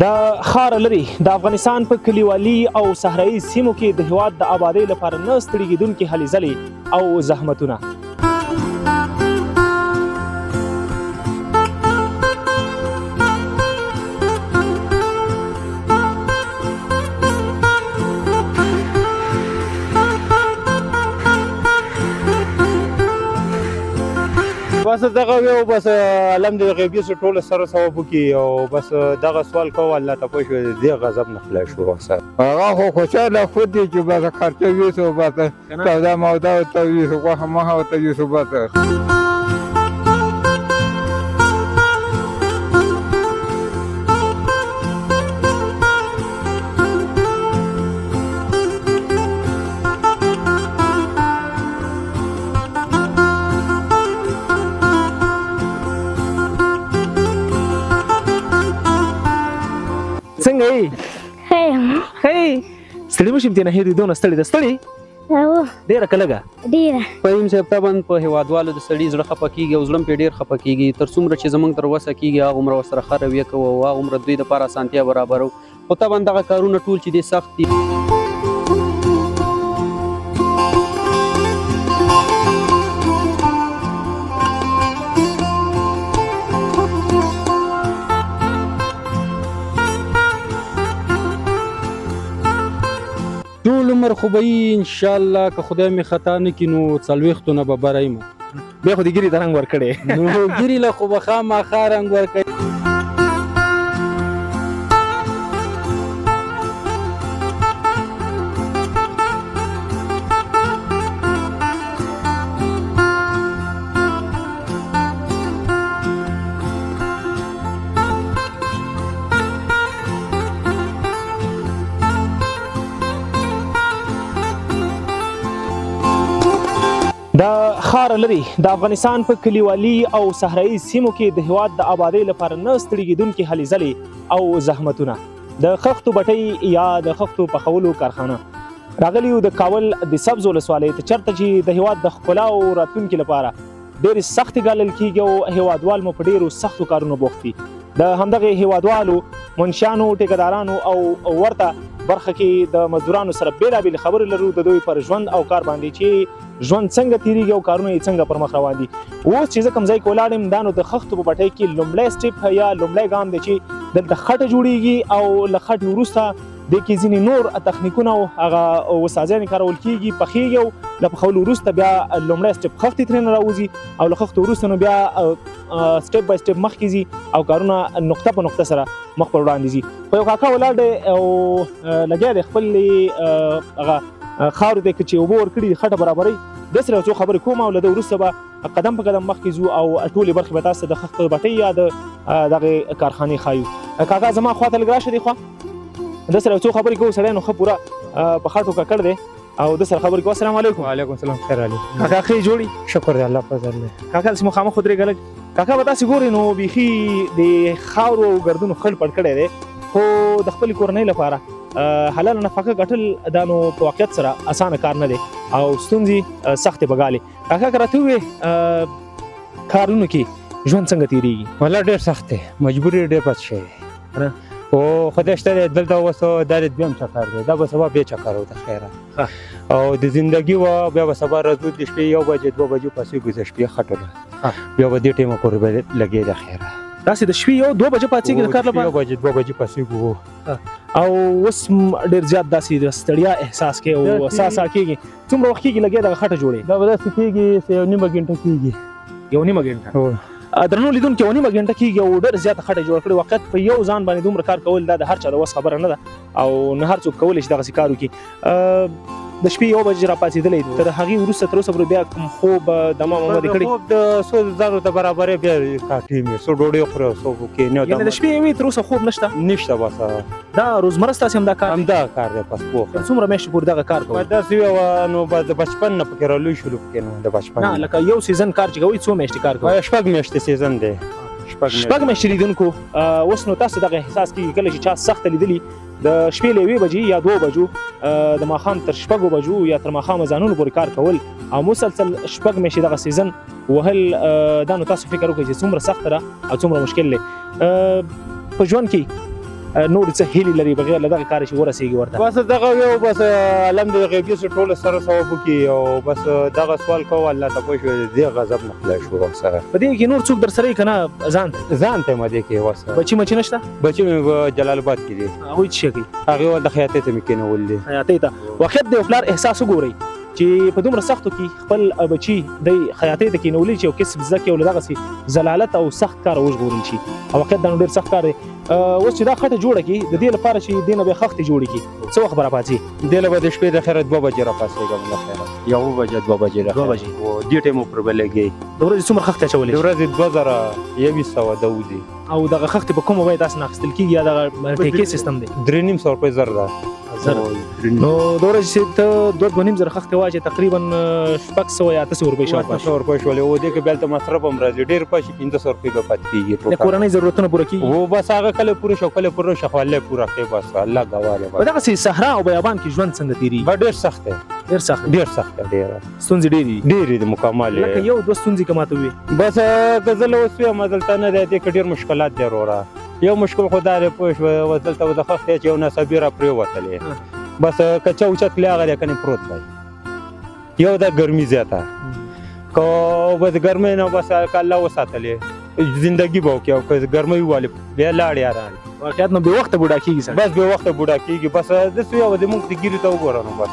د ښار لري د افغانستان په کلیوالي او صحرایي سیمو کې د هیواد د آبادۍ لپاره نه ستړي کېدونکي هلې ځلې او زحمتونه. بس دغه یو بس الحمدلله غیبي سره ټول سره ثواب وکړي او بس دغه سوال کوو الله ته پوه شو دې غضب نه خلاص شو اکثر هغه خو خوشحاله خود دی چې بس خرچه ویسو بس توده موده ورته ویسو غوښه مخه ورته ویسو بس څنګه یې؟ ښه یم. ښه یې؟ ستړي مه شي امتحان هېر دي دونه ستړي ده ستړي او ډېره که لږه ډېره. فهیم صاحب طبعا په هېوادوالو د سړي زړه خفه کېږي او زړه هم پرې ډېر خفه کېږي تر څومره چې زموږ تر وسه کېږي هغومره ورسره ښه رویه کوو او هغومره دوی دپاره اسانتیا برابرو خو طبعا دغه کارونه ټول چې دي سخت دي. ټول عمر خو به یې انشاءالله که خدای مې خطا نه کړي نو 40 نه به بره یم بیا خو د ګیرې ته رنګ ورکړی نو ګیرې له خو به خامخا رنګ ورکوي. د ښار لري د افغانستان په کلیوالي او صحرایي سیمو کې د هیواد د آبادۍ لپاره نه ستړي کېدونکي هلې ځلې او زحمتونه. د خښتو بټۍ یا د خښتو پخولو کارخانه راغلي یو د کابل د سبز ولسوالۍ ته چېرته چې د هیواد د ښکلا او راتلونکي لپاره ډېرې سختې ګالل کېږي او هیوادوال مو په ډېرو سختو کارونو بوخت دي. د همدغې هیوادوالو منشیانو ټیکهدارانو او ورته برخه کې د مزدورانو سره بېلابېلې خبرې لرو د دوی پر ژوند او کار باندې چې ژوند څنګه تیریږي او کارونه یې څنګه پر مخ روان دي. اوس چې زه کوم ځای کې ولاړ یم دا نو د خښتو په بټۍ کې لومړی سټپ یا لومړی ګام دی چې دلته خټه جوړیږي او له خټې وروسته دې کې ځینې نور تخنیکونه او هغه وسایل کارول کېږي پخېږي او له پخولو وروسته بیا لومړی سټپ خښتې ترېنه راوځي او له خښتو وروسته نو بیا سټپ بای سټپ مخکې ځي او کارونه نقطه په نقطه سره مخ پر وړاندې ځي. خو یو کاکا ولاړ دی او لګیا دی خپل هغه خاورې دی که چې اوبه ورکړي دي خټه برابروي داسې یو څو خبرې کوم او له ده وروسته به قدم په قدم مخکې ځو او ټولې برخې به تاسو د خښتو بټۍ یا د دغې کارخانې ښایو. کاکا زما خواته لږ راشه دی خوا داسې یو څو خبرې کوو سړی نو ښه پوره په خټو ککړ دی او داسې خبرې کوو. السلام علیکم. وعلیکم السلام خیر علي کاکا ښې جوړي؟ شکر دی الله فضل دی. کاکا داسې مخامخ ودرېږه لږ. کاکا به تاسې ګورئ نو بیخي د خاورو او ګردونو خړ پړ کړی دی خو د خپلې کورنۍ لپاره حلاله نفقه ګټل دا نو په واقعیت سره اسانه کار نه دی او ستونزې سختې به ګالې. کاکا که راته ووایې کارونو کې ژوند څنګه تېرېږي؟ والله ډېر سخت دی مجبوري ډېر پاتې شوی خو خدای شته دی دلته اوس دا د دویم چکر دی دا به سبا بیا چکر و د خیره او د زندګي وه بیا به سبا راځو د شپې 1 بجې 2 بجې پاڅېږو د شپې خټو بیا به دې ټایمه پورې به لګې د خیره داسې د شپې 1 2 بجې پاڅېږي د کار لپاره 1 بجې 2 بجې پاڅېږو او اوس ډېر زیات داسې د ستړیا احساس کوي او ساسا کېږي څومره وخت کېږي لګیا دغه خټه جوړې؟ دا به داسې کېږي 1 نیمه ګنټه کېږي 1 نیمه ګنټه درنو لیدونکو 1 نیمه ګنټه کېږي او ډېر زیاته خټه جوړه کړې. واقعیت په یو ځان باندې دومره کار کول دا د هر چا د وس خبره نه ده او نه هر څوک کولی شي دغسې کار وکړي. د شپې 1 بجې راپاڅېدلی تر هغې وروسته تر اوسه پورې بیا کوم خوب دمه ممه دې کړي؟ خوب د څو زرو ته برابرې بیا کاټي مې څو ډوډۍ خورې او څو کښېنې یعنې د شپې یوې تر اوسه خوب نشته؟ نشته بس دا روزمره ستاسې همدا کار همدا کار دی بس پوه څومره میاشتې پورې دغه کار کوئ؟ داسې وه نو د بچپن نه پکې رالوی شروع پکې نو د بچپن نه لکه یو سیزن کار چې کوئ څو میاشتې کار کوئ؟ 6 میاشتې سیزن دی. شپږ میاشتې لیدونکو اوس نو تاسو دغه احساس کېږي کله چې چا سخته لیدلي د شپې له 1 بجې یا 2 بجو د ماښام تر 6 بجو یا تر ماښامه ځانونو پورې کار کول او مسلسل 6 میاشتې دغه سیزن وهل دا نو تاسو فکر وکړئ چې څومره سخته ده او څومره مشکل دی. په ژوند کې نور څه هیلې لري بغیر له دغه کاره چې ورسېږي ورته؟ بس دغه یو بس الحمدلله غیبي سو ټول سره ثواب وکړي او بس دغه سوال کوه الله ته پوه شو دې غضب نه خلاص شو سره. په دې کې نور څوک در سره یې که نه ځان ته مې دې کې وس بچي مچي نشته؟ بچي مې جلال آباد کې دي. هغوی څه شی کوي؟ هغې ول د خیاطۍ ته مې کېنول دي. خیاطۍ ته واقعیت د یو پلار احساس وګورئ چې په دومره سختو کې خپل بچي دی خیاطۍ ته کېنولی چې یو کسب زده کړي او له دغسې ضلالت او سخت کار وژغورل شي او واقعیت دا نو ډېر سخت کار دی. اوس چې دا خټه جوړه کړي د دې لپاره چې دې نه بیا خښتې جوړې کړي څه وخت به راپاڅي؟ دې له به د شپې د خیره 2 بجې راپاڅېږم د خیره 1 بجې 2 بجې د 2 بجې او دې ټایم پر به لګي. د ورځې څومره خښتې اچولې؟ د ورځې 2100 دي. او دغه خښتې په کومه بیه تاسو نه اخیستل کېږي یا دغه ټیکې سیستم دی؟ 3,500 روپۍ زر ده. نو د ورځې چې ته 2.5 زره خښتې واچې تقریبا 600 یا 800 روپۍ شاوخوا 800 روپۍ شولې او دې کې بیا ته مصرف هم راځي ډېر پاتې 1500 روپۍ به پاتې کېږي د کورنۍ ضرورتونه پوره کېږي. او بس هغه کله پوره شو کله پوره شو خو الله پوره کوي بس الله ګواه دی. په دغسې صحرا او بیابان کې ژوند څنګه تېرېږي؟ ډېر سخت دی. ډېر سخت ډېر سخت دی. ستونزې ډېرې دي مکمل لکه یو دوه ستونزې که ماته ووایې؟ بس که زه له اوس وایم دلته نه دی دې کې ډېر مشکلات دی وروره. یو مشکل خو دا دی پوه شوې دلته د خښتې چې یو ناڅاپي راپرېوتلې بس که چوچت لی هغه دی کنې پروت دی. یو دا ګرمي زیاته که بس ګرمۍ نه بس که الله وساتلې زندګي به وکړي او که ګرمۍ ووالې بیا لاړې اران واقعیت نو بې وخته بوډا کېږي سړی. بس بې وخته بوډا کېږي بس داسې یو د موږ د ګیري ته وګوره نو بس.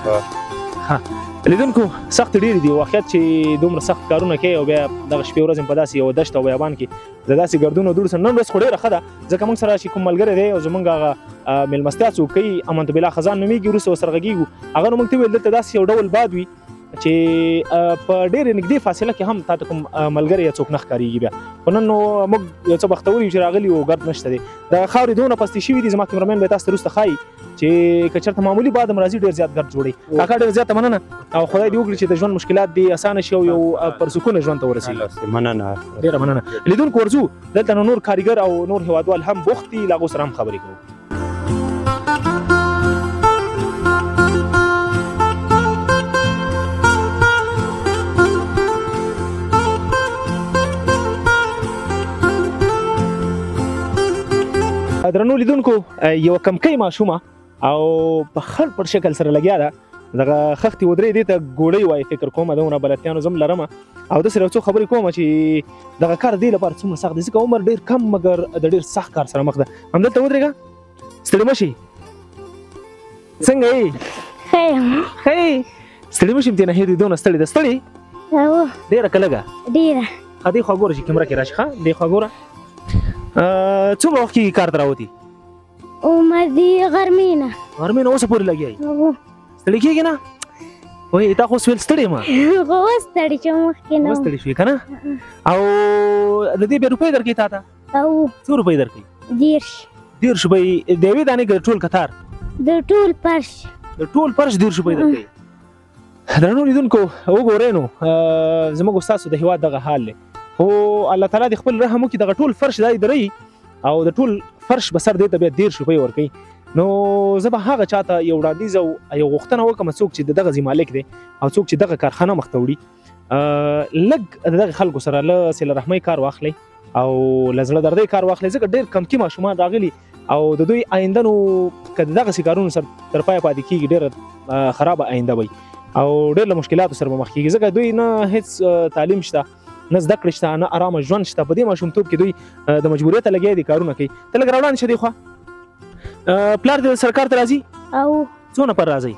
لیدونکو سخت ډېرې دي واقعیت چې دومره سخت کارونه کوي او بیا دغه شپې ورځ په داسې یو دشت او بیابان کې د داسې ګردونو دوړو سره نن ورځ خو ډېره ښه ده ځکه موږ سره چې کوم ملګری دی او زموږ هغه مېلمستیا څوک کوي امانت بالله خزان نومېږي وروسته ورسره غږېږو هغه نو موږ ته وویل دلته داسې یو ډول باد وي چې په ډېرې نږدې فاصله کې هم تا ته کوم ملګری یا څوک نه ښکارېږي بیا خو نن نو موږ یو څه بختور یو چې راغلي یو ګرد نشته دی د خاورې دونه پستې شوي دي زما کیمرمین به تاسو ته وروسته ښایي چې که چېرته معمولي باد هم راځي ډېر زیات ګرد جوړوي. کاکا ډېره زیاته مننه او خدای دې وکړي چې د ژوند مشکلات دې اسانه شي او یو پرسکونه ژوند ته ورسېږي. مننه ډېره مننه. لیدونکو ورځو دلته نو نور کارګر او نور هېوادوال هم بوخت دي له هغو سره هم خبرې کوو. درنو لیدونکو یو کمکی ماشومه او په خړ پر شکل سره لګیا ده دغه خښتې ودرې دې ته ګوړۍ وایي فکر کومه دونه بلدتیانو زه هم لرمه او داسې یو څو خبرې کومه چې دغه کار دې لپاره څومره سخت دی ځکه عمر ډېر کم مګر د ډېر سخت کار سره مخ ده. همدلته ودرېږه ستړي مه شي. څنګه یې؟ ښه یم. ښه یې؟ ستړي مه شي امتحان هېر دي دونه ستړې ده ستړې ډېره که لږه؟ ډېره. ښه دې خوا ګوره چې کیمره کې راشي ښه دې خوا ګوره څومره وخت کېږي کار ته راوتي؟ عمر دي غرمې نه. غرمې نه اوسه پورې لګیا یې؟ ستړي کېږي نه؟ وایي تا خو اوس ویل ستړی یم. خو وستړي چې مخکې نه وم. وستړي شوې که نه؟ او د دې بیا روپۍ درکوي تا ته؟ څو روپۍ درکوي؟ 10. 10 روپۍ د یوې دانې که د ټول کتار؟ د ټول فرش. د ټول فرش 10 روپۍ درکوي. درنو لیدونکو وګورئ نو زموږ ستاسو د هېواد دغه حال دی خو الله تعالی دې خپل رحم وکړي دغه ټول فرش دا یې دروي او د ټول فرش به سر دې ته بیا 10 روپۍ ورکوي. نو زه به هغه چاته یو وړاندیز او یو غوښتنه وکړم څوک چې د دغه ځای مالک دی او څوک چې دغه کارخانه مخ ته وړي لږ د دغه خلکو سره له صله رحمۍ کار واخلئ او له زړه دردۍ کار واخلئ ځکه ډېر کمکي ماشومان راغلي او د دوی آینده نو که د دغسې کارونو سره تر پایه پاتې کېږي ډېره خرابه آینده وي او ډېر له مشکلاتو سره به مخ کېږي ځکه دوی نه هېڅ تعلیم شته نه زده کړې شته نه ارامه ژوند شته په دې ماشومتوب کې دوی د مجبوریته لګیا دي کارونه کوي. ته لږ راوړاندې شه دې خوا پلار دې سره کار ته راځي؟ او څو نفر راځئ؟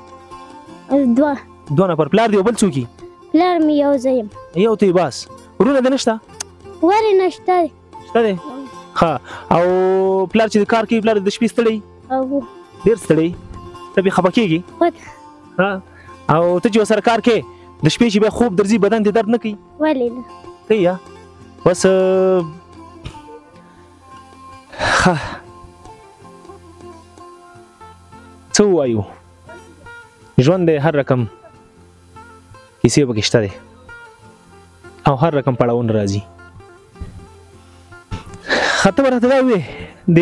2 نفر. پلار دې او بل څوک یي؟ پلار مې یو ځای یم. یو ته یې بس ورونه دې نشته؟ ولې نشته دی؟ شته دی؟ ښه او پلار چې کار کوي پلار دې د شپې ستړی؟ ډېر ستړی؟ ته بې خفه کېږي؟ او ته چې ورسره کار کوې د شپې چې بیا خوب درځي بدن دې درد نه کوي؟ ولې نه؟ کوي یا بس ښه څه ووایو ژوند دی هر رقم کیسې پکې شته دی او هر رقم پړاوونه راځي. ښه ته به راته دا ووایې د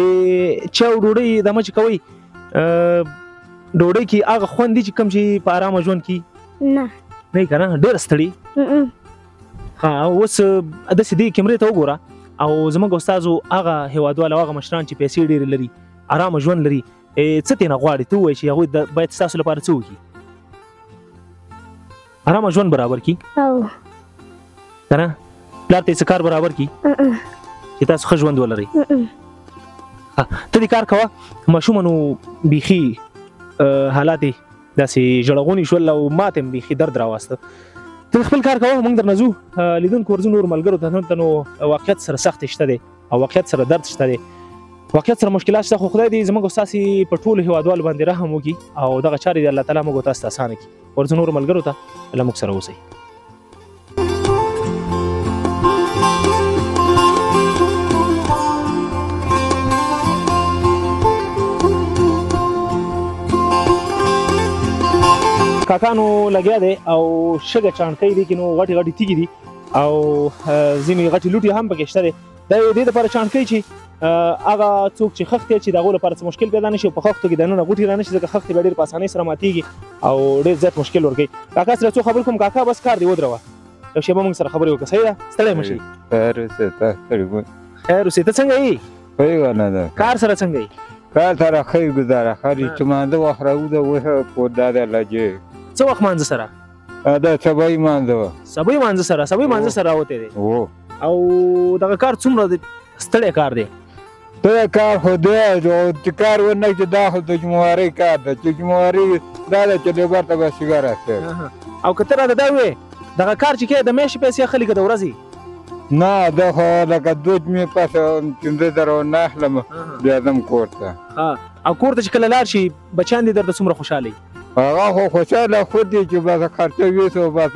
چا او ډوډۍ دمه چې کوئ ډوډۍ کې هغه خوند دی چې کوم چې په ارامه ژوند کې نه نه یې که نه ډېره ستړي. ښه اوس داسې دې کیمرې ته وګوره او زموږ استازو هغه هېوادوال او هغه مشران چې پیسې ډېرې لري ارامه ژوند لري څه ترېنه غواړي ته ووایې چې هغوی باید ستاسو لپاره څه وکړي ارامه ژوند برابر کړي او که نه پلار ته یې څه کار برابر کړي چې تاسو ښه ژوند ولرئ ته دې کار کوه ماشومه نو بیخي حالات یې داسې ژړغوني شول او ماته هم بیخي درد راواسته ته خپل کار کوه موږ درنه ځو لیدونکو ورځو نور ملګرو ته دلته نو واقعیت سره سخت شته دی او واقعیت سره درد شته دی واقعیت سره مشکلات شته خو خدای دې زموږ او ستاسې په ټولو هېوادوالو باندې رحم وکړي او دغه چارې دې الله تعالی موږ او تاسو ته اسانه کړي ورځو نورو ملګرو ته الله موږ سره اوسئ کاکانو لګیا دی او شګه چاڼکۍ دی کې نو غټې غټې تیږې دي او ځینې غټې لوټې هم پکې شته دی دا یو دې دپاره چاڼکۍ چې هغه څوک چې خښت چې د هغو لپاره څه مشکل پیدا نه شي او په خښتو کې دننه غوټې را نه شي ځکه خښتې بیا ډېر په اسانۍ سره ماتېږي او ډېر زیات مشکل ورکوي کاکا سره څو خبرې کوم کاکا بس کار دې ودروه یو شېبه موږ سره خبرې وکړه صحیح ده ستړی مه شي خیر اوسې ته څنګه یې کار سره څنګه یې کار سره ښه ګزاره ښه چې مانځه وخت راوځه وښه کور دا د لجې څه وخت مانځه سره دا سبای مانځه وه سبۍ مانځه سره سبۍ مانځه سره راوتی دی او دغه کار څومره ستړی کار دی ستړی کار خو دی چې کار ونه چې دا خو د جمهوارۍ کار ده چې جمهواري دا ده چې لیبر ته به سیګار اخلي او که ته راته دا ووایې دغه کار چې کوې د میاشتې پیسې اخلي که د ورځې نه دا خو لکه 2 جمعې پس 15,000 نه اخلم بیا ځم کور ته او کور ته چې کله لاړ شي بچیان دې درته څومره خوشحالوي هغه خو خوشحاله خود دی چې بس خرچه ویسو بس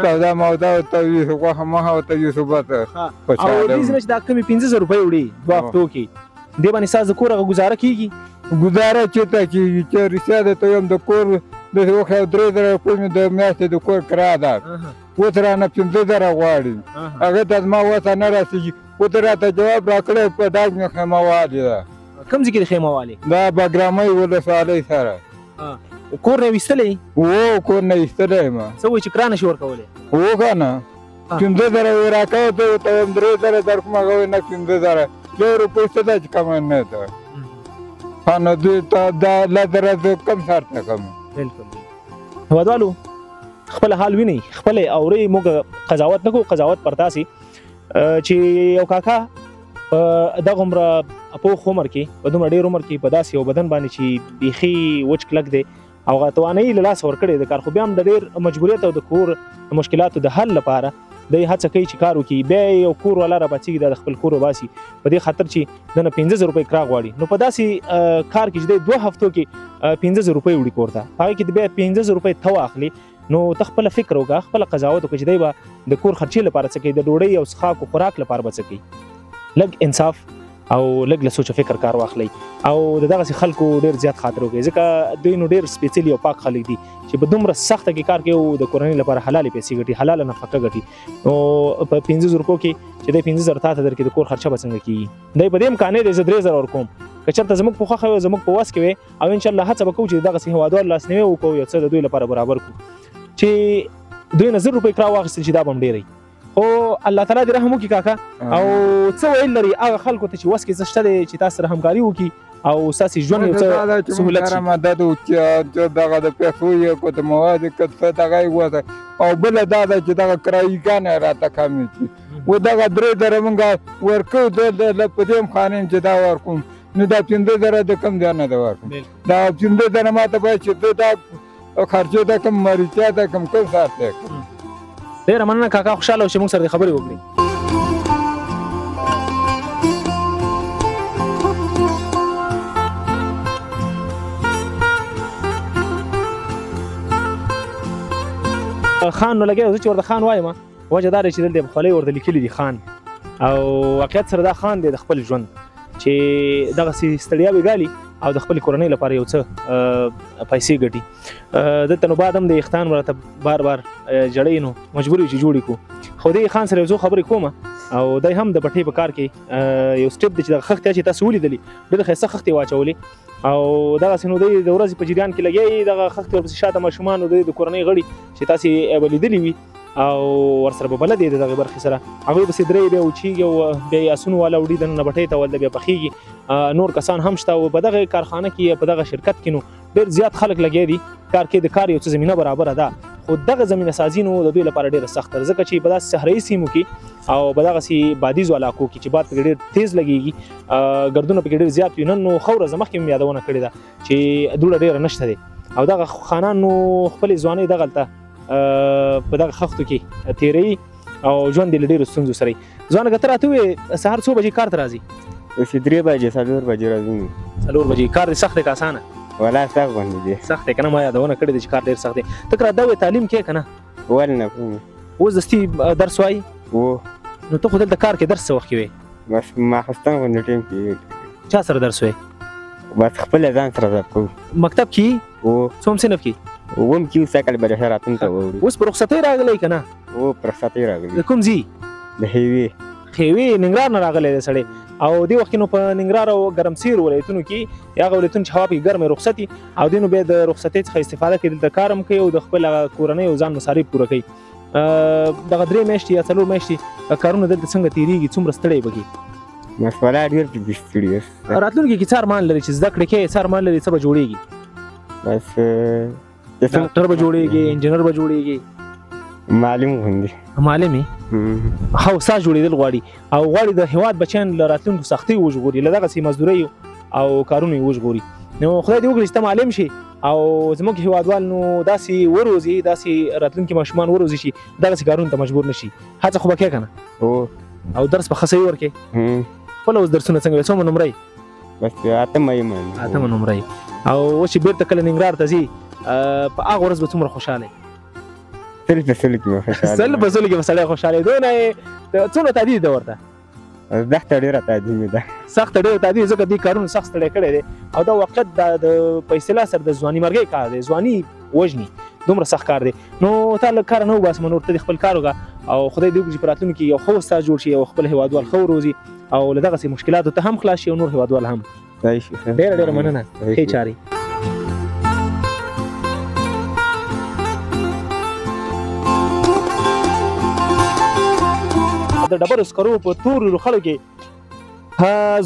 سودا مودا ورته ویسو غوښه مخه ورته ویسو بس او دې ځینې چې دا کمې 15,000 روپۍ وړي 2 هفتو کې دې باندې ستاسو د کور هغه ګزاره کېږي ګزاره چېرته کېږي چې رښتیا درته وایم د کور داسې وخت 3,000 روپۍ مې د میاشتې د کور کرایه ده اوس رانه 15,000 غواړي هغې ته زما وسه نه رسېږي اوس راته جواب راکړی په ډاګ مې خیمه والې ده کوم ځای کې د خیمه والې دا بګرامۍ ولسوالۍ سره کور نه یې ویستلی کور نه ایستلی یم څه وایي چې کرا نه شي ورکولی که نه 15,000 یې راکوه ته ورته وایم 3,000 درکوم هغه وایي نه 15,000 2 روپۍ څه ده چې کمه نه ده نو دوی ته دا 10,000 کم سر ته کم بلکل هېوادوالو خپل حال وینئ خپلې اورئ موږ قضاوت نه کوو قضاوت پر تاسې چې یو کاکا په دغه عمره پوخ عمر کې په دومره ډېر عمر کې په داسې یو بدن باندې چې بیخي وچ کلک دی او هغه توانایي له لاسه ورکړې د کار خو بیا هم د ډېر مجبوریت او د کور مشکلاتو د حل لپاره دی هڅه کوي چې کار وکړي بیا یو کور والا راپاڅېږي دا د خپل کور وباسي په دې خاطر چې دنه 15,000 روپۍ کرا غواړي نو په داسې کار کې چې دی 2 هفتو کې 15,000 روپۍ وړي کور ته هغې کې بیا 15,000 روپۍ ته واخلي نو ته خپله فکر وکړه خپله قضاوت وکړه چې دی به د کور خرچې لپاره څه کوي د ډوډۍ او څښاک او خوراک لپاره به څه کوي لږ انصاف او لږ له سوچ فکر کار واخلئ او د دغسې خلکو ډېر زیات خاطر وکړئ ځکه دوی نو ډېر سپېڅلي او پاک خلک دي چې په دومره سخته کې کار کوي او د کورنۍ لپاره حلالې پیسې ګټي حلاله نفقه ګټي نو په 15,000 روپو کې چې دی 15,000 تا ته درکړي د کور خرچه به څنګه کېږي دی په دې امکانۍ دی زه 3,000 ورکوم که چېرته زموږ په خوښه وي زموږ په وس کې وي او انشاءالله هڅه به کوو چې دغسې هېوادوالو لاسنیوی وکړو یو څه د دوی لپاره برابر کړو چې دوی نه 1,000 روپۍ کرا واخیستل چې دا به هم ډېری خو الله تعالی دې رحم وکړي کاکا او څه ویل لري هغه خلکو ته چې وس کې څه شته دی چې تاسو سره همکاري وکړي او ستاسې ژوند یو څه سهولت شي مدد وکړي چې دغه د پیسو یې کو د موادو که څه دغه یې وسه او بله دا ده چې دغه کرایګانې راته کمې شي و دغه 3,000 موږ ورکوو په دې امخانې چې دا ورکوم نو دا 15,000 د کم ځای نه ده ورکوم دا 15,000 ماته باید چې ته دا خرچې ته کم مریچیا ته کم کوم ساعت ته ډېره مننه کاکا خوشحاله اوسې موږ سره دې خبرې وکړې خان نو لګیا زه چې ورته خان وایم وجه دا دی چې دلته خولۍ ورته لیکلي دي خان او واقعیت سره دا خان دی د خپل ژوند چې دغسې ستړیاوې ګالي او د خپلې کورنۍ لپاره یو څه پیسې ګټي دلته نو بعد هم د اختان راته بار بار جړی نو مجبور یو چې جوړې کړو خو دې خان سره یو څو خبرې کومه او دی هم د پټۍ په کار کې یو سټپ دی چې دغه خښتې چې تاسو ولیدلې ډېرې ښایسته خښتې واچولې او دغسې نو دی د ورځې په جریان کې لګیا دغه خښتې ورپسې شاته ماشومان او د کورنۍ غړي چې تاسې به لیدلي وي او ورسره به بلد دی دغه برخې سره هغوی پسې درې بیا وچیږي او بیا یې اسونو والا وړي دننه بټۍ ته ولده بیا پخیږي نور کسان هم شته او په دغه کارخانه کې په دغه شرکت کې نو ډېر زیات خلک لګیا دي کار کې د کار یو څه زمینه برابره ده خو دغه زمینه سازي نو د دوی لپاره ډېره سخته ده ځکه چې په داسې صحرایي سیمو کې او په دغسې بادیزو علاقو کې چې باد پکې ډېر تیز لګېږي ګردونه پکې ډېر زیات وي نن نو ښه ورځ مخکې مې یادونه کړې ده چې دوړه ډېره نشته دی او دغه خانان نو خپلې ځوانۍ دغلته په دغه خښتو کې تېروي او ژوند یې له ډېرو ستونزو سره وي ځوانه که ته راته ووایې سهار څو بجې کار ته راځي 3 بجې 4 بجې راځو 4 بجې کار دې سخت دی که اسانه ولا سخت باندې دی سخت دی که نه ما یادونه کړې ده چې کار ډېر سخت دی ته که راته ووایې تعلیم کې که نه ولې نه کوم اوس دستي درس وایي و نو ته خو دلته کار کې درس څه وخت کې وې بس ماخستان غونډې ټیم کې چا سره درس وې بس خپل ځان سره زده کوو مکتب کې و څوم صنف کې وم کې سکل به راتون ته وړي اوس په رخصتۍ راغلی که نه و پر ساتي راغلی د کوم ځي د هیوی خیوي ننګرهار نه راغلی دی سړی او دې وخت کې نو په ننګرهار او ګرمسیر ولایتونو کې هغه ولایتونه چې هوا پکې ګرمه رخصت وي او دوی نو بیا د رخصتۍ څخه استفاده کوي دلته کار هم کوي او د خپل کورنۍ او ځان مصارف پوره کوي دغه 3 میاشتې یا 4 میاشتې کارونه دلته څنګه تېرېږي څومره ستړی به کړي مسوله ډېر ستړي راتلونکي کې څه ارمان لري چې زده کړې کې څه ارمان لري څه به جوړېږي بس ډاکټر به جوړېږي انجینر به جوړېږي معلم غوندې معلم یې هوسا جوړېدل غواړي او غواړي د هېواد بچیان له راتلونکو سختۍ وژغوري له دغسې مزدورۍ او کارونو یې وژغوري نو خدای دې وکړي چې ته معلم شي او زموږ هېوادوال نو داسې وروزي داسې راتلونکي ماشومان وروزي چې دغسې کارونو ته مجبور نه شي هڅه خو به کوې که نه او درس په ښه صحیح ورکړې خپله اوس درسونه څنګه وي څومره نمره بس 8مه یم 8مه نمره او اوس چې بېرته کله ننګرهار ته ځي په هغه ورځ به څومره خوشحاله سل په سل کې خوشحاله سل په سل کې به سړی خوشحاله دونه څومره تعدید ده ورته دښته ډېره تعدید ده سخته ډېره تعدید ځکه دې کارونه سخت ستړی کړی دی او دا واقعیت د په اصطلاح سره د ځواني مرګۍ کار دی ځواني وژني دومره سخت کار دی نو تا له کاره نه وباسم نور ته دې خپل کار وکړه او خدای دې وکړي چې په راتلونکي کې یو ښه استاد جوړ شي او خپل هېوادوال ښه وروزي او له دغسې مشکلاتو ته هم خلاص شي او نور هېوادوال هم ډېره ډېره مننه ښې چارې د ډبرو سکرو په تورو روخړو کې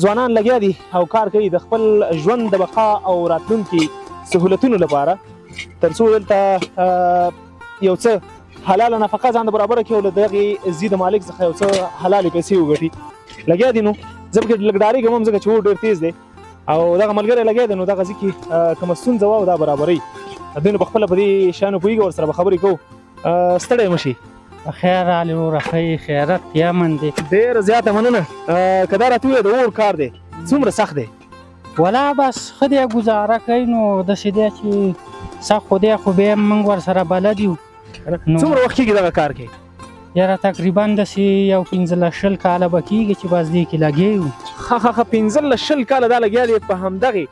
ځوانان لګیا دي او کار کوي د خپل ژوند د بقا او راتلونکي سهولتونو لپاره تر څو دلته یو څه حلاله نفقه ځان د برابره کړي او له دغې ځي د مالک څخه یو څه حلالې پیسې وګټي لګیا دي نو زه پکې لږ ډارېږم هم ځکه چې اور ډېر تیز دی او دغه ملګری لګیا دی نو دغه ځي کې کومه ستونزه وه او دا برابروي دوی نو پخپله په دې شیانو پوهېږي ورسره به خبرې کوو ستړی مه شي خیر علي وروره ښه خیرت یمن دی ډېره زیاته مننه که دا راته ووایې د اور کار دی څومره سخت دی ولا بس ښه دی ګزاره کوي نو داسې دی چې سخت خو دی خو بیا موږ ورسره بلد یو څومره وخت کېږي دغه کار کې یاره تقریبا داسې یو 15 کاله به کېږي چې بس دې کې لګیا یو ښه 15 کاله دا لګیا دی په همدغې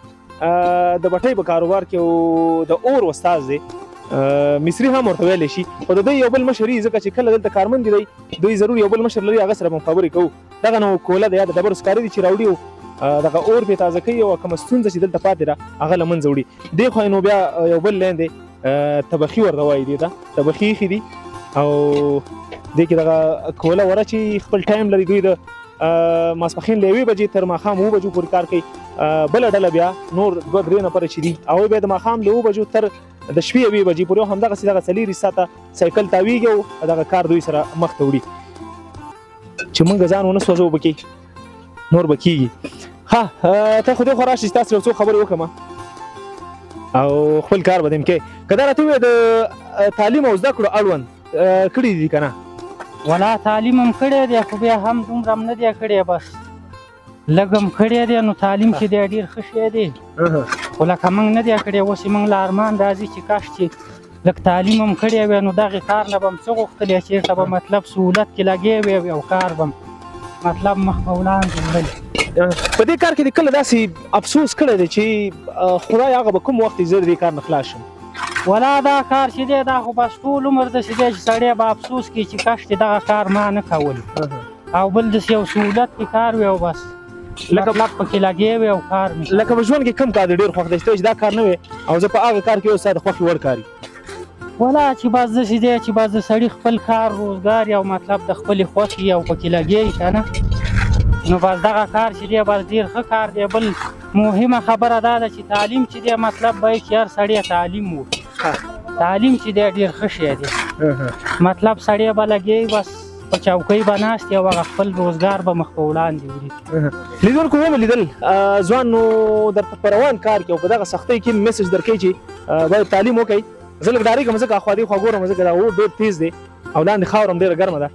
د بټۍ په کاروبار کې او د اور استاذ دی مصري هم ورته ویلی شي خو د دوی یو بل مشر یي ځکه چې کله دلته کارمند دی دوی ضرور یو بل مشر لري هغه سره به خبرې کوو دغه نو کوله ده یا د ډبرو سکاري دي چې راوړي دغه اور پرې تازه کوي او کومه ستونزه چې دلته پاتې ده هغه له منځه وړي دې خوا نو بیا یو بل لین دی طبخي ورته وایي دې ته طبخي ایښي دي او دې کې دغه کوله وره چې خپل ټایم لري دوی د ماسپښین له 1 بجې تر ماښام 2 بجو پورې کار کوي بله ډله بیا نور 2-3 نفره چې دي هغوی بیا د ماښام له 2 بجو تر د شپې 1 بجې پورې همدغسې دغه 4 ساعته سایکل تاویږي او دغه کار دوی سره مخ ته وړي چې موږ ځان ونه سوځو به کې نور به کېږي ته خو دې خوا راشي چې تاسو یو څو خبرې وکړم او خپل کار به دې م کې که دا راته ووایې د تعلیم او زده کړو اړوند کړي دي که نه ولا تعلیم هم کړی دی خو بیا هم دومره هم نه دی کړی بس لږ هم کړی دی نو تعلیم چې دی ډېر ښه شی دی خو لکه موږ نه دی کړی اوس یې موږ له ارمان راځي چې کاش چې لږ تعلیم هم کړی وی نو دغې کار نه به هم څه غوښتلی چېرته به مطلب سهولت کې لګی وی او کار به مطلب مخ به وړاندې وړلی په دې کار کې د کله داسې افسوس کړی دی چې خدای هغه به کوم وخت زه د دې کار نه خلاص شم ولا دا کار چې دی دا خو بس ټول عمر داسې دی چې سړی به افسوس کوي چې کاش چې دغه کار ما نه کول او بل داسې یو سهولت کې کار وي او بس مطلب پکې لګی وي او کار مې لکه په ژوند کې کم کار دی ډېر خوښ دی چې دا کار نه وي او زه په هغه کار کې اوس ستا د خوښې وړ کار ولا چې باز داسې دی چې باز د سړي خپل کار روزګار او مطلب د خپلې خوښې او پکې لګی که نه نو باز دغه کار چې دی باز ډېر ښه کار دی. بل مهمه خبره دا ده چې تعلیم چې دی مطلب باید چې هر سړی تعلیم وکړي. تعلیم چې دی ډېر ښه شی دی. مطلب سړی به لګی بس په چوکۍ به ناست او هغه خپل روزګار به مخ په وړاندې وړي. لیدونکو ومې لیدل ځوان نو درته په روان کار کې او په دغه سختۍ کې میسج درکوي چې باید تعلیم وکړئ. زه لږ ډارېږم ځکه اخوا دېخوا ګورم ځکه دا اور ډېر تیز دی او لاندې خاوره هم ډېره ګرمه ده.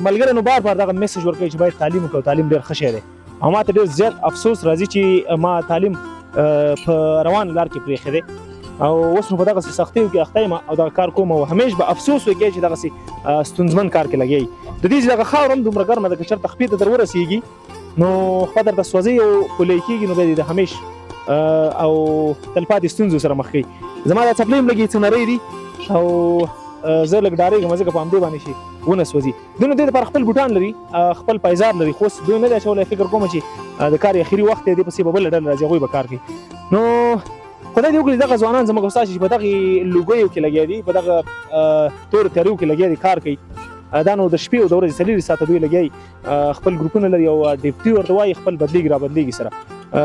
ملګری نو بار بار دغه میسج ورکوي چې باید تعلیم وکړو، تعلیم ډېر ښه شی دی او ما ته ډېر زیات افسوس راځي چې ما تعلیم په روان لار کې پرېښی دی او اوس نو په دغسې سختیو کې اخته یم او دغه کار کوم او همیش به افسوس وکړي چې دغسې ستونزمن کار کې لګیږي. د دې چې دغه خاوره هم دومره ګرمه ده که چېرته خپې ته در ورسېږي نو خوا درته سوځي او پولی کېږي نو بیا دې د همیش او تلپاتې ستونزو سره مخ کوي. زما دا څپلۍ هم لږې څه نرۍ دي او زه لږ ډارېږم ځکه په همدې باندې شي ونه سوځي. دوی نو دې دپاره خپل بوټان لري، خپل پایزار لري، خو اوس دوی نه دی اچولی. فکر کوم چې د کار اخري وخت دی، دې پسې به بله ډله راځي هغوی به کار کوي. نو خدای دې وکړي دغه ځوانان زموږ او ستاسې چې په دغې لوګیو کې لګیا دي، په دغه تورو تیاریو کې لګیا دي کار کوي. دا نو د شپې او د ورځې 4 ساعته دوی لګیا خپل ګروپونه لري او ډیپټي ورته وایي خپل بدلېږي را بدلېږي سره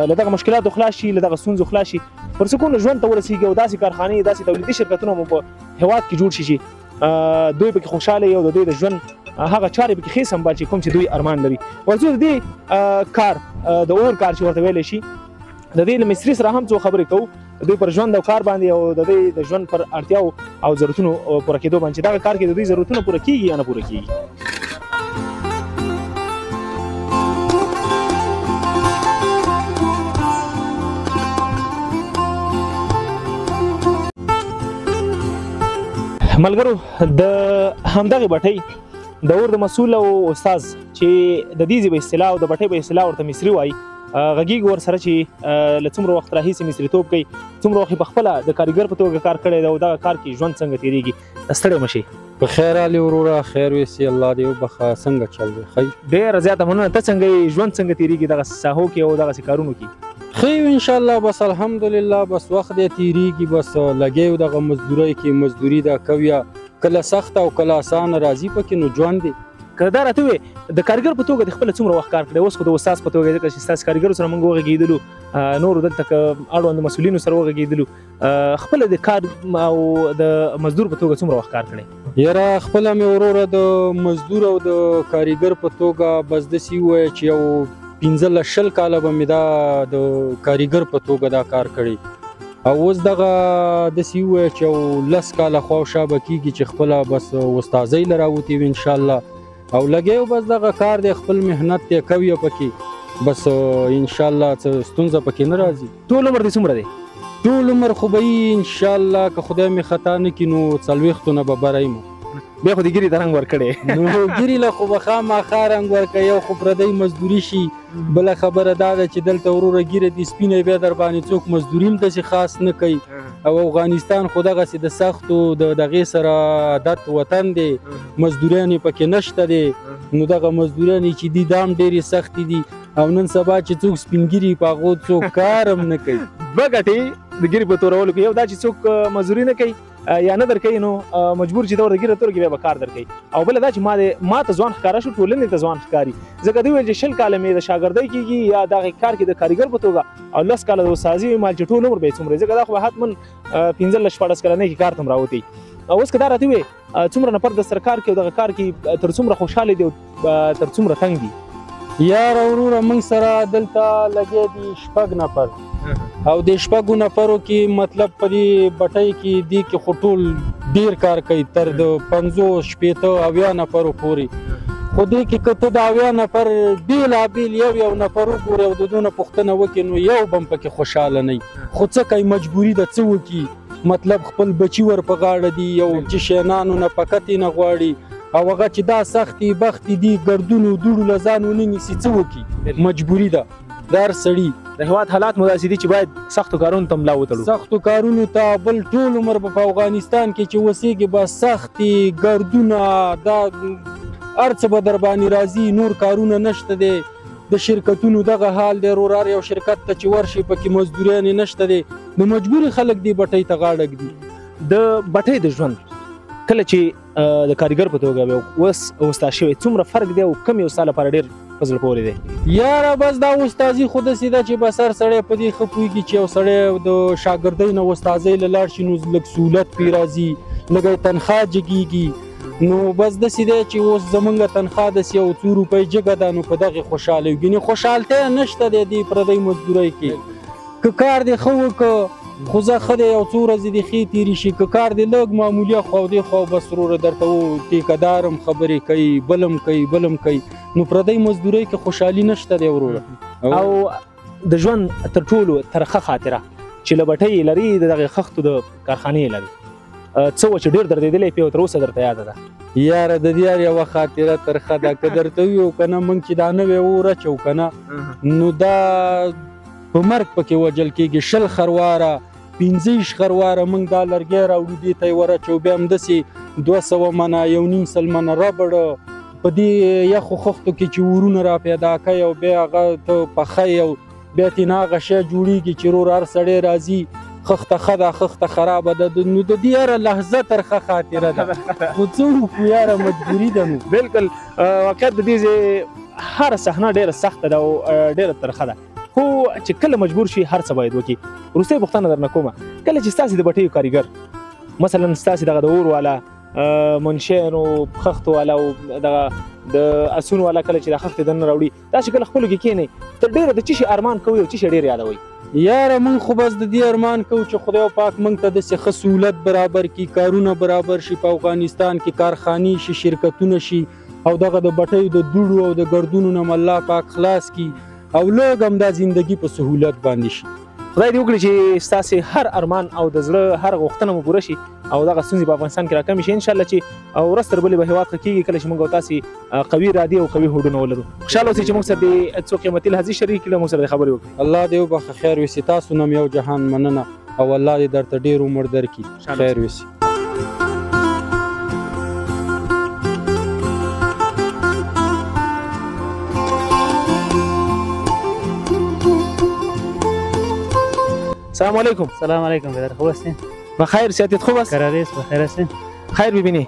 له دغه مشکلاتو خلاص شي، له دغه ستونزو خلاص شي، پر سکون ژوند ته ورسېږي او داسې کارخانې داسې تولیدي شرکتونه مو په هېواد کې جوړ شي چې دوی پکې خوشحاله وي او د دوی د ژوند هغه چارې پکې ښې سمبال شي کوم چې دوی ارمان لري. ورڅو د دې کار د اور کار چې ورته ویلی شي د دې له مصري سره هم څو خبرې کوو د دوی پر ژوند او کار باندې او د دوی د ژوند پر اړتیاو او ضرورتونو پوره کېدو باندې چې دغه کار کې د دوی ضرورتونه پوره کېږي یا نه پوره کېږي. ملګرو د همدغې بټۍ د اور د مسؤل او استاذ چې د دې ژبې اصطلاح او د بټۍ به اصطلاح ورته مصري وایي غږیږي ورسره چې له څومره وخت راهیسې مصریتوب کوي، څومره وخت یې په خپله د کارګر په توګه کار کړی دی او دغه کار کې ژوند څنګه تېرېږي. ستړی مه شئ. په خیر حال وروره، خیر ویسي، الله دې وبخښه. څنګه چل دی؟ ښه، ډېره زیاته مننه. ته څنګه یې؟ ژوند څنګه تېرېږي دغه ساحو کې او دغسې کارونو کې؟ ښه یو انشاءالله، بس الحمدلله، بس وخت دی تېرېږي، بس لګی یو دغه مزدورۍ کې مزدوري ده کوي، کله سخته او کله اسانه راځي پکې، نو ژوند دی. که دا راته وې د کارګر په توګه د خپله څومره وخت کار کړی، اوس خو د استاذ په توګه ځکه چې ستاسې کارګرو سره موږ وغږېدلو، نورو دلته که اړوند مسؤلینو سره وغږېدلو، خپله د کار او د مزدور په توګه څومره وخت کار کړی؟ یاره خپله مې وروره د مزدور او د کارګر په توګه بس داسې ووایه چې یو 15-20 کاله به مې دا د کارګر په توګه دا کار کړی او اوس دغه داسې ووایه چې یو 10 کاله خواوشا به کېږي چې خپله بس استاذۍ له راوتې وي انشاءالله او لګیو بس دغه کار دی، خپل محنت دی کوي پکې، بس انشاءالله څه ستونزه پکې نه راځي. ټول عمر دې څومره دی؟ ټول عمر خو به یي انشاءالله که خدای مې خطا نه کړي نو 40 نه به بری یم. بیا خو دې ګیرې ته رنګ ورکړی نو ګیرې له خو به خامخا رنګ ورکړی، یو خو پردی مزدوري شي، بله خبره دا ده چې دلته وروره ګیره دې سپینه بیا در باندې څوک مزدوري هم داسې خاص نه کوي او افغانستان خو دغسې د سختو د دغې سره عادت وطن دی، مزدوریان یې پکې نشته دی، نو دغه مزدوریان چې دي دا هم ډېرې سختې دي او نن سبا چې څوک سپینګیري په هغو څوک کار هم نه کوي. دوه ګټې د ګیرې په تورولو کې، یو دا چې څوک مزدوري نه کوي یا نه درکوي نو مجبور چې ته ورته ګیره تور کړي بیا به کار درکوي، او بله دا چې ما ته ځوان ښکاره شو، ټولنې ته ځوان ښکاري، ځکه دوی ویل چې 20 کاله مې د شاګردۍ کېږي یا دغه کار کې د کارګر په توګه او 10 کاله د استاذي وي، مال چې ټول عمر به یې څومره، ځکه دا خو به حتما 15-14 کلنۍ کې کار ته هم راوتی. اوس که دا راته وې څومره نفر د سره کار کوي او دغه کار کې تر څومره خوشحاله دي او تر څومره تنګ دي؟ یاره وروره موږ سره دلته لګیا دي 6 نفر او د 6 نفرو کې مطلب په دې بټۍ کې دي کې خو ټول ډېر کار کوي تر د 50-60-80 نفرو پورې، خو دې کې که ته د 80 نفر بېلابېل یو نفر وګورې او د دونه پوښتنه وکړې نو یو به هم پکې خوشحاله نه وي، خو څه کوي مجبوري ده څه وکړي، مطلب خپل بچي ور په غاړه دي، یو چې شینانو نه پکتې نه غواړي او هغه چې دا سختې بختې دي ګردونو دوړو له ځان ونه نیسي، څه وکړي، مجبوري ده د هر سړي. د هېواد حالات مو داسې دي چې باید سختو کارونو ته ملا وتړو. سختو کارونو ته بل ټول عمر په افغانستان کې چې اوسېږي به سختې ګردونه دا هر څه به در باندې راځي، نور کارونه نشته دی، د شرکتونو دغه حال دی، رورار یو شرکت ته چې ورشي پکې مزدوریان نشته دی، نو مجبوري خلک دې بټۍ ته غاړه ږدي. د بټۍ د ژوند کله چې د کاریګر په توګه به اوس استاد شوی څومره فرق دی او کوم یو ستا لپاره ډېر په زړه پورې دی؟ یاره بس دا استازي خو داسې ده چې بس هر سړی په دې ښه پوهېږي چې یو سړی د شاګردۍ نه استازۍ له لاړ شي نو لږ سهولت پرې راځي، لږ یې تنخواه جګېږي، نو بس داسې دی چې اوس زمونږ تنخواه داسې یو څو روپۍ جګه ده نو په دغې خوشحاله یو. ګینې خوشحالتیا نشته دی دې پردۍ مزدورۍ کې. که کار دې ښه وکړه خو زه ښه دی یو څو ورځې دې ښې تېرې شي، که کار دې لږ معمولي خوا او دې خوا بس وروره درته ټیکهدار هم خبرې کوي، بل هم کوي نو پردۍ مزدورۍ کې خوشحالي نشته دی وروره. او د ژوند تر ټولو ترخه خاطره چې له بټۍ لري د دغې خښتو د کارخانې لري څه وه چې ډېر دردېدلی پې او تر اوسه درته یاده ده؟ یاره د دې هر یوه خاطره ترخه ده. که درته ووایو که نه موږ چې دا نوی ورچو که نه نو دا په مرګ پکې وجل کېږي. 20 خرواره 15 خرواره موږ دا لرګی راوړو دې ته یې ورچو، بیا همداسې 200 منه 1.5 منه ربړ په دې یخو خښتو کې چې ورونه را پیدا کوي او بیا هغه ته پخوي او بیا ترېنه هغه شی جوړېږي چې ورور هر سړی راځي خښته ښه ده خښته خرابه ده. نو د دې هره لحظه ترخه خاطره ده خو څه وکړو یاره مجبوري ده. نو بلکل واقعیت د دې ځای هره صحنه ډېره سخته ده او ډېره ترخه ده، خو چې کله مجبور شي هر څه باید وکړي. وروستۍ پوښتنه درنه کومه، کله چې ستاسې د بټیو کاریګر مثلا ستاسې دغه د اور والا منشین او خښتو والا او دغه د اسونو والا کله چې دا خښتې دننه راوړي تاسې کله خپلو کې کښېنئ تر ډېره د څه شي ارمان کوئ او څه شی ډېر یادوئ؟ یاره موږ خو بس د دې ارمان کوو چې خدای پاک موږ ته داسې ښه سهولت برابر کړي، کارونه برابر شي په افغانستان کې، کارخانې شي، شرکتونه شي او دغه د بټیو د دوړو او د ګردونو نه الله پاک خلاص کړي او لږ هم دا زندګي په سهولت باندې شي. خدای دې وکړي چې ستاسې هر ارمان او د زړه هر غوښتنه مو پوره شي او دغه ستونزې په افغانستان کې راکمې شي انشاءالله چې ورځ تر بلې به هېواد ښه کېږي کله چې موږ او تاسې قوي ارادې او قوي هوډونه ولرو. خوشحاله اوسئ چې موږ سره دې څو قیمتي لحظې شریک کړي او موږ سره دې خبرې وکړي. الله دې وبخښه، خیر وسي، تاسو نه یو جهان مننه او الله دې درته ډېر عمر درکړي، خیر وسي. سلام علیکم. سلام علیکم برادر، خوب هستین؟ بخیر، صحتت خوب است؟ قرار است بخیر هستین؟ خیر ببینی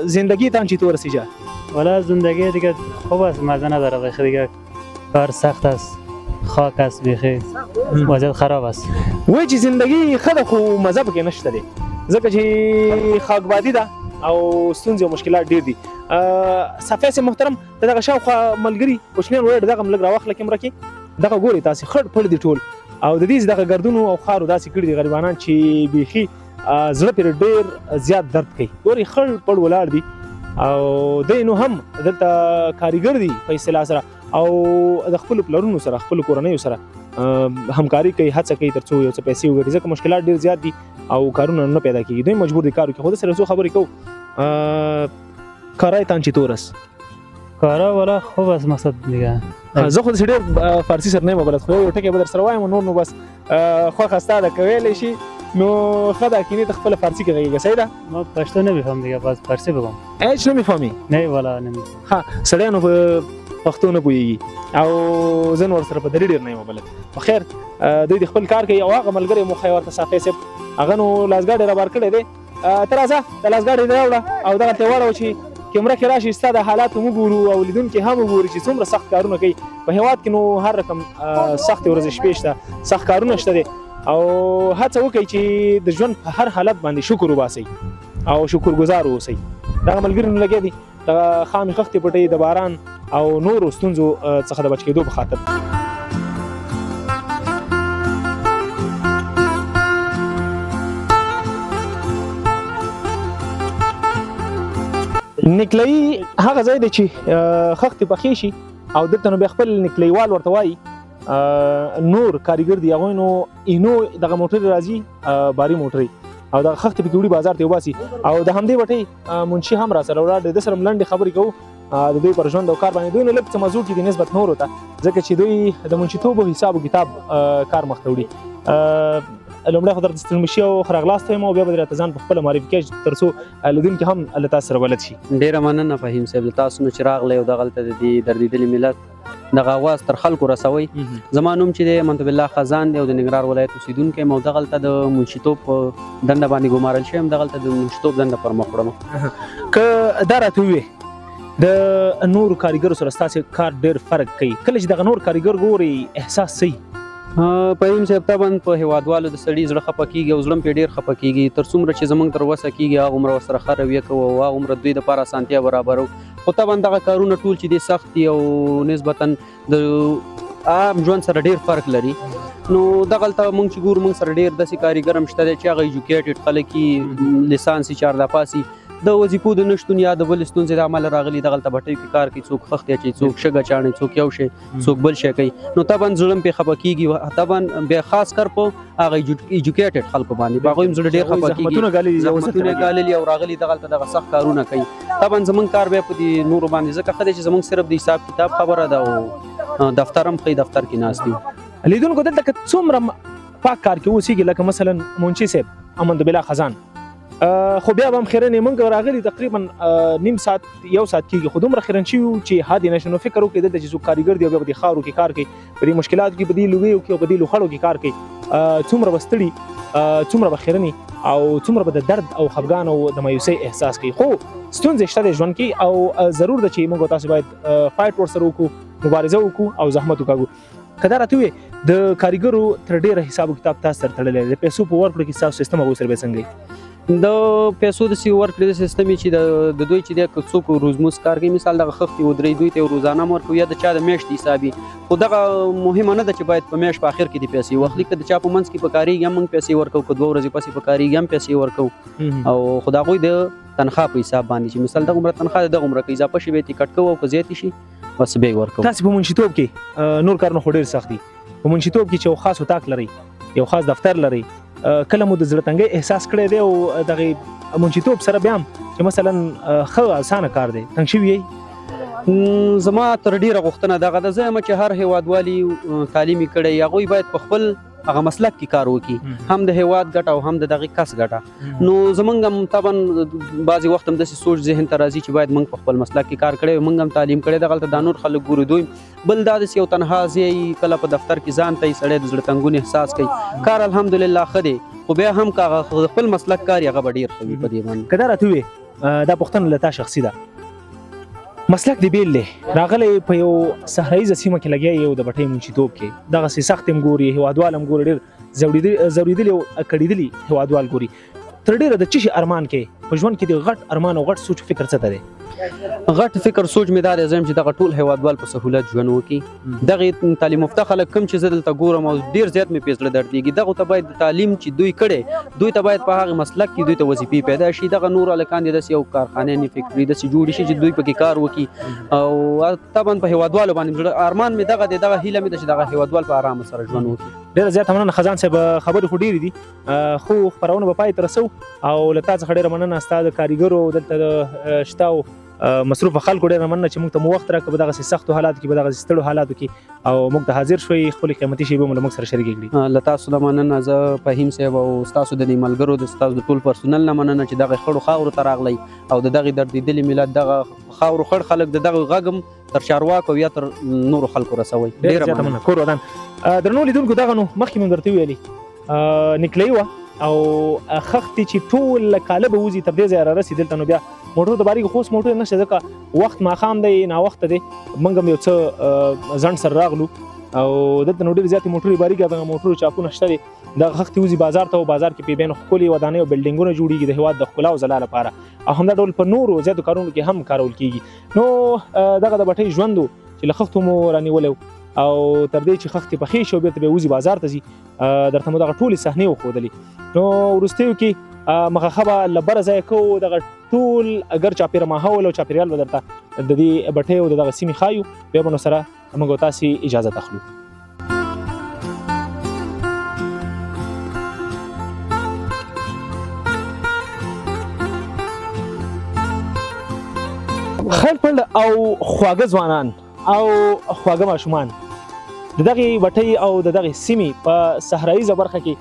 زندگیتان چطور است اینجا؟ والا زندگی دیگه خوب است، مزه نداره بخیر، دیگه کار سخت است، خاک است بخیر، وضعیت خراب است. وای چې زندگی خدا خو مزه پکې نشته دی ځکه چې خاکبادي ده او ستونزې او مشکلات ډېر دي. صفیه سي محترم ته دغه شاوخوا ملګري کوچنیان وړ دغه لږ راواخله کیمره کې دغه ګوري تاسې خړ پړ دي ټول او د دې دغه ګردونو او خارو داسې کړي دي غریبانان چې بیخي زړه پرې ډېر زیات درد کوي. ګوري خړ پړ ولاړ دي او دی نو هم دلته کاریګر دي په اصطلاح سره او د خپلو پلرونو سره خپلو کورنیو سره همکاري کوي، هڅه کوي تر څو یو څه پیسې وګټي ځکه مشکلات ډېر زیات دي او کارونه نه پیدا کېږي. دوی مجبور دي کار وکړي. خو د سره څو خبرې کوو. کارایتان چطور است؟ کارا والا خوب است مقصد دیگه. زه خو ډېر فارسي سره نه یم بلد، خو یو ټکی به در سره وایم نور نو بس خوښه ستا ده که ویلی شي نو ښه ده کنی ته خپله فارسي کې غږېږه. صحیح ده؟ ما پشتو نمیفهم دیگه، باز فارسی بگم. هیچ نمیفهمی؟ نه والا نمیفهم. ها سړیانو په پښتو نه پوهېږي او زه نو ورسره په دري ډېر نه یم بلد. خو خیر دوی د خپل کار کوي او هغه ملګری مو ښایي ورته صافی صاحب هغه نو لاسګاډی رابار کړی دی. ته راځه د لاسګاډی دې راوړه او دغه ته واړوه چې کیمره کې راشي ستا د حالات هم وګورو او لیدونکي هم وګوري چې څومره سخت کارونه کوي. په هېواد کې نو هر رقم سختې ورځې شپې شته، سخت کارونه شته دی او هڅه وکړئ چې د ژوند په هر حالت باندې شکر وباسئ او شکرګزار اوسئ. دغه ملګري نو لګیا دي دغه خامې خښتې پټۍ د باران او نورو ستونزو څخه د بچ کېدو په خاطر. نکلایي هغه ځای دی چې خښتې پخې شي او دلته نو بیا خپل نکلایوال ورته وایي نور کاریګر دی هغوی نو اینو دغه موټرې راځي باري موټرې او دغه خښتې پکې وړي بازار ته وباسي او د همدې بټۍ منشي هم را سره ولاړ دی. د سره هم لنډې خبرې کوو د دوی پر ژوند او کار باندې. دوی نو لږ څه مزوټ دي نسبت نورو ته ځکه چې دوی د منشیتوب او حساب او کتاب کار مخ ته وړي. لومړی خو درته ستړي شي او ښه راغلاست وایم او بیا به درته ځان په خپله معرفي کړئ تر څو لیدونکي هم له تاسو سره بلد شي. ډېره مننه فهیم صاحب د تاسو نه چې راغلی او دغلته د دې دردېدلي ملت دغه اواز تر خلکو رسوئ. زما نوم چې دی منتب الله خزان دی او د ننګرهار ولایت اوسېدونکی یم او دغلته د منشیتوب په دنده باندې ګمارل شوی یم. دغلته د منشیتوب دنده پر مخ وړم. که دا راته ووایې د نورو کاریګرو سره ستاسې کار ډېر فرق کوي، کله چې دغه نور کاریګر ګوري احساس څه فهیم صاحب طبعا په هیوادوالو د سړي زړه خفه کېږي او زړه مې پرې ډېر خفه کېږي. تر څومره چې زموږ تر وسه کېږي هغومره ورسره ښه رویه کوو او هغومره دوی دپاره اسانتیا برابرو. خو طبعا دغه کارونه ټول چې دي سخت دي او نسبتا د عام ژوند سره ډېر فرق لري. نو دغلته موږ چې ګورو موږ سره ډېر داسې کاریګر هم شته دی چې هغه ایجوکیټډ خلک یي، لیسانس یې چارداپاس یي. د وظیفو د نشتون یا د بل ستونزې د عمله راغلي دغلته بټیو کې کار کوي، څوک خښتې اچوي، څوک شګه چاڼي، څوک یو شی، څوک بل شی کوي. نو طبعا زړه مې پرې خفه کېږي. طبعا بیا خاص کر په هغه ایجوکیټډ خلکو باندې په هغوی هم زړه ډېر خفه کېږي، زحمتونه یې ګاللي او راغلي دغلته دغه سخت کارونه کوي. طبعا زموږ کار بیا په دې نورو باندې ځکه ښه دی چې زموږ صرف د حساب کتاب خبره ده او دفتر هم ښه دفتر کې ناست یو. لیدونکو دلته که څومره پاک کار کې اوسېږي لکه مثلا منشي صاحب امند بالله خزان، خو بیا به هم خیرن موږ راغلي تقریبا نیم ساعت یو ساعت کېږي، خو دومره خیرن شوي وو چې حد یې نشته. نو فکر وکړئ دلته چې څوک کاریګر دی او بیا په دې خاورو کې کار کوي، په دې مشکلاتو کې، په دې لوګیو کې او په دې لوخړو کې کار کوي، څومره به ستړي، څومره به خیرني او څومره به د درد او خفګان او د مایوسۍ احساس کوي. خو ستونزې شته دی ژوند کې او ضرور ده چې موږ تاسو باید فایټ ورسره وکړو، مبارزه وکړو او زحمت وکړو. که دا راته ووایې د کاریګرو تر ډېره حساب کتاب تاسو سره تړلی دی، د پیسو په ورکړو کې ستاسو سیستم هغوی سره بیا څنګه د پیسو داسې ورکړې د سیستم چې د دوی چې دی که څوک روزموز کار کوي، مثال دغه خښتې ودرېږي دوی ته یو روزانه هم ورکوي یا د چا د میاشتې حساب وي. خو دغه مهمه نه ده چې باید په میاشت په اخر کې دې پیسې واخلي. که د چا په منځ کې په کارېږي هم موږ پیسې ورکوو، که 2 ورځې پسې په کارېږي هم پیسې ورکوو. او خو د هغوی د تنخوا په حساب باندې چې مثال دغومره تنخوا ده دغومره که اضافه شي بیا یې کټ کوو او که زیاتې شي بس بیا یې ورکوو. تاسې په منشیتوب کې نور کارونه خو ډېر سخت دي. په منشیتوب کې چې یو خاص اتاق لرئ، یو خاص دفتر لرئ، کله مو د زړه تنګۍ احساس کړی دی او دغې منشیتوب سره بیا هم چې مثلا ښه اسانه کار دی تنګ شوي یئ؟ زما تر ډېره غوښتنه دغه ده، زه یم چې هر هیوادوالي تعلیم یې کړی هغوی باید په خپل هغه مسلک کې کار وکړي، هم د هیواد ګټه او هم د دغې کس ګټه. نو زمونږ هم طبعا بعضې وخت هم داسې سوچ ذهن ته راځي چې باید موږ په خپل مسلک کې کار کړی وي، موږ هم تعلیم کړی. دغلته دا نور خلک ګوري دوی بل دا داسې یو تنها ځای کله په دفتر کې ځان ته یې سړی د زړه تنګون احساس کوي. کار الحمدلله ښه دی، خو بیا هم که هغه خپل مسلک کار یې هغه به ډېر ښه وي په دې باندې. که دا راته ووایې دا پوښتنه له تا شخصي ده، مسلک دی بیل دی، راغلی په یو صحراییزه سیمه کې لګیا یو د بټۍ منشیتوب کې، دغسې سخت هم ګوري، هیوادوال هم ګوري، ډېر ځورېدلي او کړېدلي هیوادوال ګوري. تر ډېره د څه شي ارمان کې په ژوند کې د غټ ارمان او غټ سوچ فکر څه ته دی؟ غټ فکر سوچ مې دا دی زه یم چې دغه ټول هیوادوال په سهولت ژوند وکړي. دغې تعلیم یافته خلک کوم چې زه دلته ګورم او ډېر زیات مې پرې زړه دردېږي، دغو ته باید تعلیم چې دوی کړی دوی ته باید په هغه مسلک کې دوی ته وظیفې پیدا شي. دغه نور هلکان دي داسې یو کارخانې فکټري داسې جوړې شي چې دوی پکې کار وکړي. او طبعا په هیوادوالو باندې زړه ارمان مې دغه دی، دغه هیله مې ده چې دغه هیوادوال په ارامه سره ژوند وکړي. ډېره زیاته مننه خزان صاحب، خبرې خو ډېرې دي خو خپرونه به پای ته رسو او له تا څخه ډېره مننه ستا د کاریګرو دلته د شته او مصروفه خلکو ډېره مننه چې موږ ته مو وخت راکړه په دغسې سختو حالاتو کې، په دغسې ستړو حالاتو کې او موږ ته حاضر شوئ، خپلې قیمتي شیبې مو له موږ سره شریکې کړي. له تاسو نه مننه، زه فهیم صاحب او ستاسو د دې ملګرو د ستاسو د ټول پرسونل نه مننه چې دغه خړو خاورو ته راغلی او د دغې دردېدلي ملت دغه خاورو خړ خلک د دغه غږ هم تر چارواکو یا تر نورو خلکو رسوئ. ډېره زیاته مننه. کور ودان درنو لیدونکو، دغه نو مخکې مې درته ویلي نکلۍ وه او خښتې چې ټول کاله به وځي تر دې ځایه رارسي دلته، نو بیا موټرو ته باریږي، خو اوس موټر نشته ځکه وخت ماښام دی، ناوخته دی. موږ هم یو څه ځنډ سره راغلو او دلته نو ډېرې زیاتې موټرې باریږي، دغه موټرو چاپونه شته دي. دغه خښتې وځي بازار ته او بازار کې بېبین ښکلې ودانۍ او بلډینګونه جوړېږي د هېواد د ښکلا او ځلا لپاره، او همدا ډول په نورو زیاتو کارونو کې هم کارول کېږي. نو دغه د بټۍ ژوند و چې له خښتو مو رانیولی او تر دې چې خښتې پخې شي او بېرته بیا وځي بازار ته ځي، درته مو دغه ټولې صحنې وښودلې. نو وروستیو کې مخه به له بره ځایه کوو دغه ټول اگر چاپېره ماحول او چاپېریال به درته د دې بټۍ او د دغه سیمې ښایو، بیا به نو سره موږ او تاسې اجازت اخلو. خړ پړ او خواږه ځوانان او خواږه ماشومان د دغې بټۍ او د دغې سیمې په صحراییزه برخه کې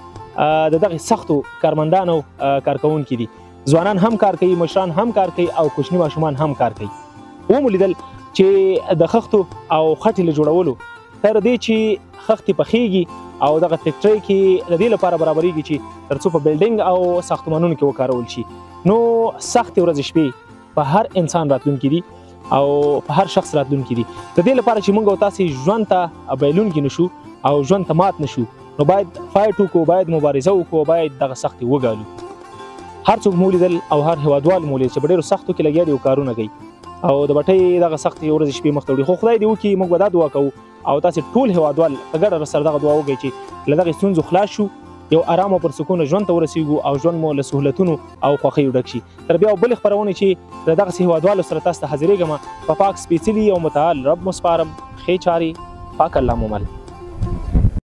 د دغې سختو کارمندان او کارکوونکي دي. ځوانان هم کار کوي، مشران هم کار کوي او کوچني ماشومان هم کار کوي. ومو لیدل چې د خښتو او خټې له جوړولو تر دې چې خښتې پخېږي او دغه فیکټرۍ کې د دې لپاره برابرېږي چې تر څو په بلډینګ او ساختمانونو کې وکارول شي. نو سختې ورځې شپې په هر انسان راتلونکي دي او په هر شخص راتلونکي دي. د دې لپاره چې موږ او تاسې ژوند ته بایلونکي نشو او ژوند ته مات نشو، نو باید فایټ وکړو، باید مبارزه وکړو، باید دغه سختې وګالو. هر څوک مو ولیدل او هر هیوادوال مو ولید چې په ډېرو سختو کې لګیا دي او کارونه کوي او د بټۍ دغه سختې ورځې شپې مخته وړي. خو خدای دې وکړي موږ به دا دعا کوو او تاسې ټول هیوادوال په ګډه سره دغه دعا وکړئ چې له دغې ستونزو خلاص شو، یو آرام او پرسکونه ژوند ته ورسېږو او ژوند مو له سهولتونو او خوښیو ډک شي. تر بیا بلې خپرونې چې د دغسې هیوادوالو سره تاسو ته حاضرېږم، په پاک سپېڅلي او متعال رب مو سپارم. ښې چارې، پاک الله مو مل.